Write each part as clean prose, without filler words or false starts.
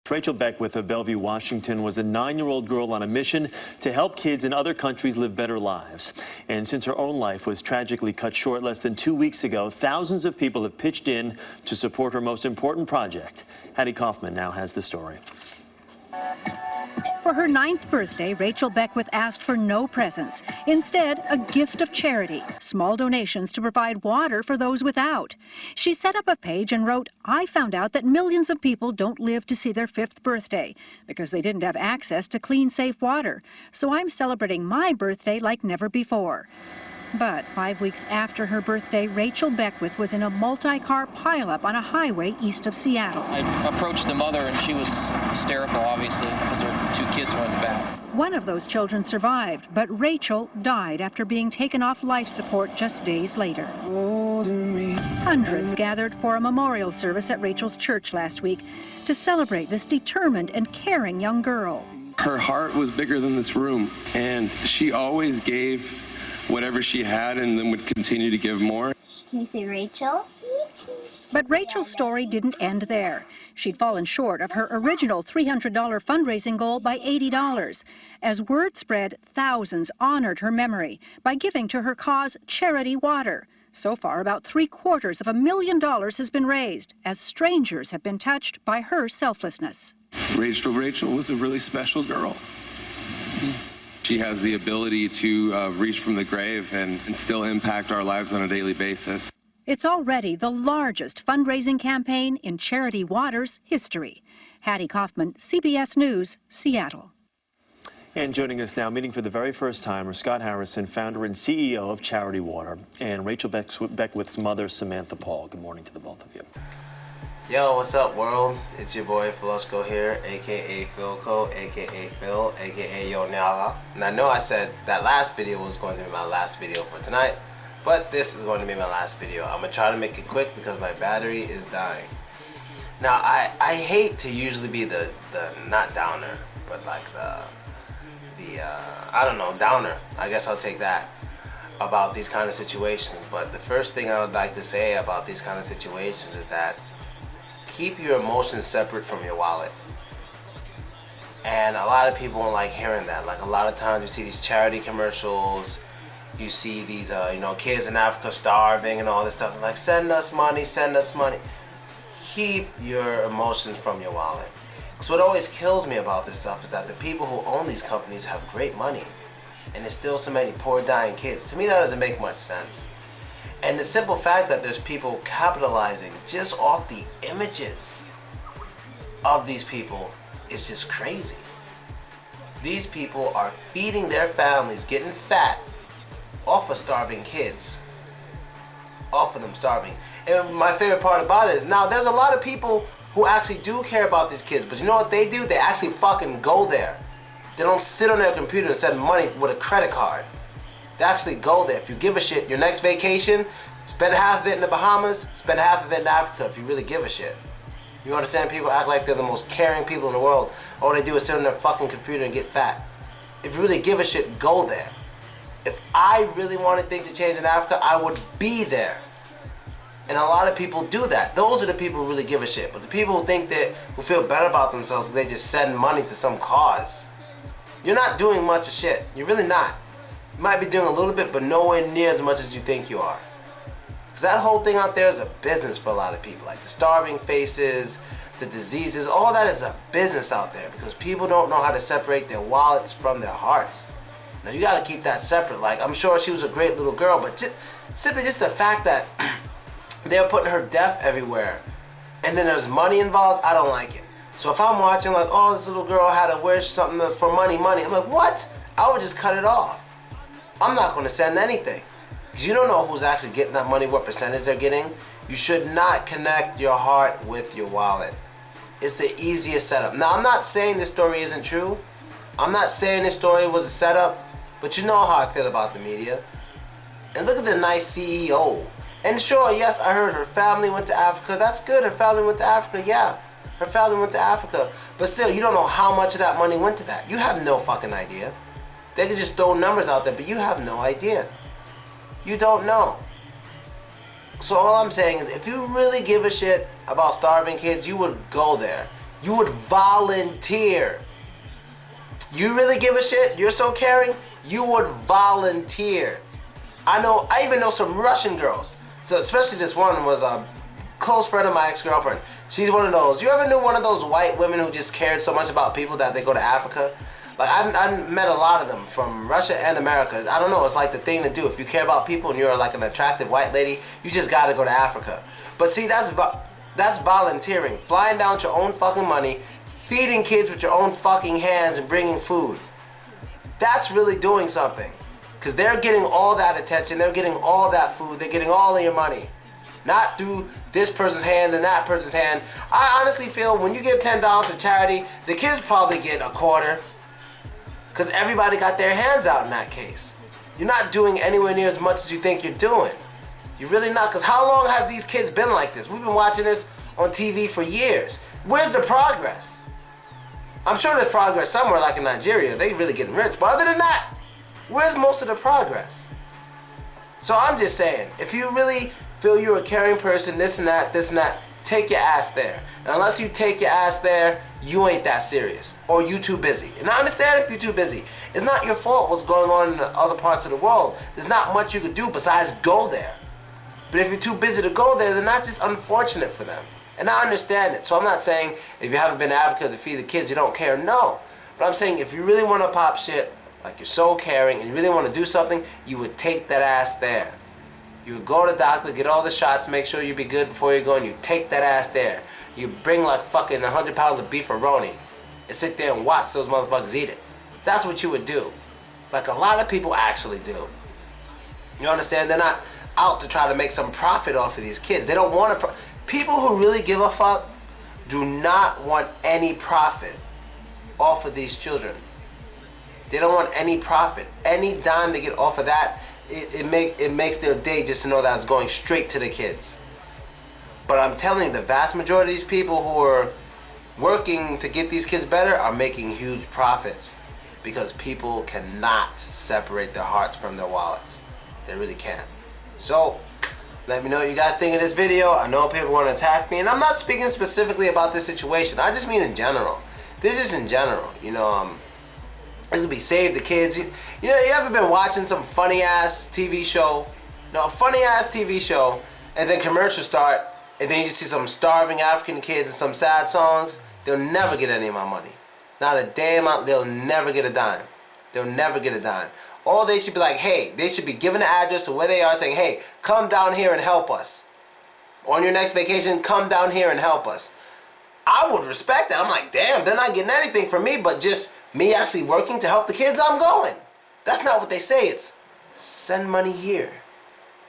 Rachel Beckwith of Bellevue, Washington, was a 9-year-old girl on a mission to help kids in other countries live better lives. And since her own life was tragically cut short less than 2 weeks ago, thousands of people have pitched in to support her most important project. Hattie Kaufman now has the story. For her 9th birthday, Rachel Beckwith asked for no presents. Instead, a gift of charity, small donations to provide water for those without. She set up a page and wrote, "I found out that millions of people don't live to see their 5th birthday because they didn't have access to clean, safe water. So I'm celebrating my birthday like never before." But 5 weeks after her birthday, Rachel Beckwith was in a multi-car pileup on a highway east of Seattle. I approached the mother and she was hysterical, obviously, because her 2 kids were in the back. One of those children survived, but Rachel died after being taken off life support just days later. Hundreds gathered for a memorial service at Rachel's church last week to celebrate this determined and caring young girl. Her heart was bigger than this room, and she always gave whatever she had and then would continue to give more. Can you say Rachel? But Rachel's story didn't end there. She'd fallen short of her original $300 fundraising goal by $80. As word spread, thousands honored her memory by giving to her cause, Charity Water. So far, about $750,000 has been raised, as strangers have been touched by her selflessness. Rachel was a really special girl. She has the ability to reach from the grave and still impact our lives on a daily basis. It's already the largest fundraising campaign in Charity Water's history. Hattie Kaufman, CBS News, Seattle. And joining us now, meeting for the very first time, are Scott Harrison, founder and CEO of Charity Water, and Rachel Beckwith's mother, Samantha Paul. Good morning to the both of you. Yo, what's up, world? It's your boy Philochko here, aka Philco, aka Phil, aka Yo Nyala. And I know I said that last video was going to be my last video for tonight, but this is going to be my last video. I'm gonna try to make it quick because my battery is dying. Now, I hate to usually be the not downer, but like the I don't know, downer. I guess I'll take that about these kind of situations. But the first thing I would like to say about these kind of situations is that keep your emotions separate from your wallet. And a lot of people don't like hearing that. Like, a lot of times you see these charity commercials, you see these kids in Africa starving and all this stuff. It's like, send us money, send us money. Keep your emotions from your wallet. Because what always kills me about this stuff is that the people who own these companies have great money, and there's still so many poor dying kids. To me, that doesn't make much sense. And the simple fact that there's people capitalizing just off the images of these people is just crazy. These people are feeding their families, getting fat off of starving kids. Off of them starving. And my favorite part about it is, now there's a lot of people who actually do care about these kids, but you know what they do? They actually fucking go there. They don't sit on their computer and send money with a credit card. They actually go there. If you give a shit, your next vacation, spend half of it in the Bahamas, spend half of it in Africa if you really give a shit. You understand? People act like they're the most caring people in the world. All they do is sit on their fucking computer and get fat. If you really give a shit, go there. If I really wanted things to change in Africa, I would be there. And a lot of people do that. Those are the people who really give a shit. But the people who think that, who feel better about themselves, they just send money to some cause. You're not doing much of shit. You're really not. You might be doing a little bit, but nowhere near as much as you think you are. Because that whole thing out there is a business for a lot of people. Like the starving faces, the diseases, all that is a business out there because people don't know how to separate their wallets from their hearts. Now you gotta keep that separate. Like, I'm sure she was a great little girl, but simply just the fact that they're putting her death everywhere and then there's money involved, I don't like it. So if I'm watching like, oh, this little girl had to wish something for money, I'm like, what? I would just cut it off. I'm not going to send anything because you don't know who's actually getting that money, what percentage they're getting. You should not connect your heart with your wallet. It's the easiest setup. Now, I'm not saying this story isn't true. I'm not saying this story was a setup, but you know how I feel about the media. And look at the nice CEO. And sure, yes, I heard her family went to Africa. That's good. Her family went to Africa. Yeah, her family went to Africa. But still, you don't know how much of that money went to that. You have no fucking idea. They could just throw numbers out there, but you have no idea. You don't know. So all I'm saying is, if you really give a shit about starving kids, you would go there. You would volunteer. You really give a shit? You're so caring? You would volunteer. I even know some Russian girls. So especially this one was a close friend of my ex-girlfriend. She's one of those. You ever knew one of those white women who just cared so much about people that they go to Africa? Like I've met a lot of them from Russia and America. I don't know, it's like the thing to do. If you care about people and you're like an attractive white lady, you just gotta go to Africa. But see, that's volunteering. Flying down with your own fucking money, feeding kids with your own fucking hands and bringing food. That's really doing something. Because they're getting all that attention, they're getting all that food, they're getting all of your money. Not through this person's hand and that person's hand. I honestly feel when you give $10 to charity, the kids probably get a quarter. Because everybody got their hands out in that case. You're not doing anywhere near as much as you think you're doing. You're really not, because how long have these kids been like this? We've been watching this on TV for years. Where's the progress? I'm sure there's progress somewhere like in Nigeria. They really getting rich. But other than that, where's most of the progress? So I'm just saying, if you really feel you're a caring person, this and that, take your ass there. And unless you take your ass there, you ain't that serious. Or you too busy. And I understand if you're too busy. It's not your fault what's going on in the other parts of the world. There's not much you could do besides go there. But if you're too busy to go there, then that's just unfortunate for them. And I understand it. So I'm not saying if you haven't been to Africa to feed the kids, you don't care. No. But I'm saying if you really want to pop shit, like you're so caring, and you really want to do something, you would take that ass there. You would go to the doctor, get all the shots, make sure you be good before you go, and you take that ass there. You bring like fucking 100 pounds of beefaroni and sit there and watch those motherfuckers eat it. That's what you would do. Like a lot of people actually do. You understand? They're not out to try to make some profit off of these kids. They don't want to. People who really give a fuck do not want any profit off of these children. They don't want any profit. Any dime they get off of that, it makes their day just to know that it's going straight to the kids. But I'm telling you, the vast majority of these people who are working to get these kids better are making huge profits because people cannot separate their hearts from their wallets. They really can't. So, let me know what you guys think of this video. I know people want to attack me, and I'm not speaking specifically about this situation. I just mean in general. This is in general. You know, it's gonna be save the kids. You know, you ever been watching some funny ass TV show? No, a funny ass TV show, and then commercials start, and then you just see some starving African kids and some sad songs. They'll never get any of my money. Not a damn amount. They'll never get a dime. They'll never get a dime. Or they should be like, hey, they should be given the address of where they are, saying, hey, come down here and help us. On your next vacation, come down here and help us. I would respect that. I'm like, damn, they're not getting anything from me, but just me actually working to help the kids, I'm going. That's not what they say. It's send money here.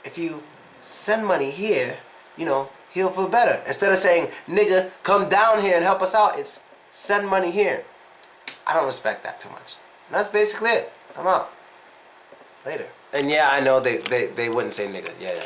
If you send money here, you know, he'll feel better. Instead of saying, nigga, come down here and help us out, it's send money here. I don't respect that too much. And that's basically it. I'm out. Later. And yeah, I know they wouldn't say nigga. Yeah.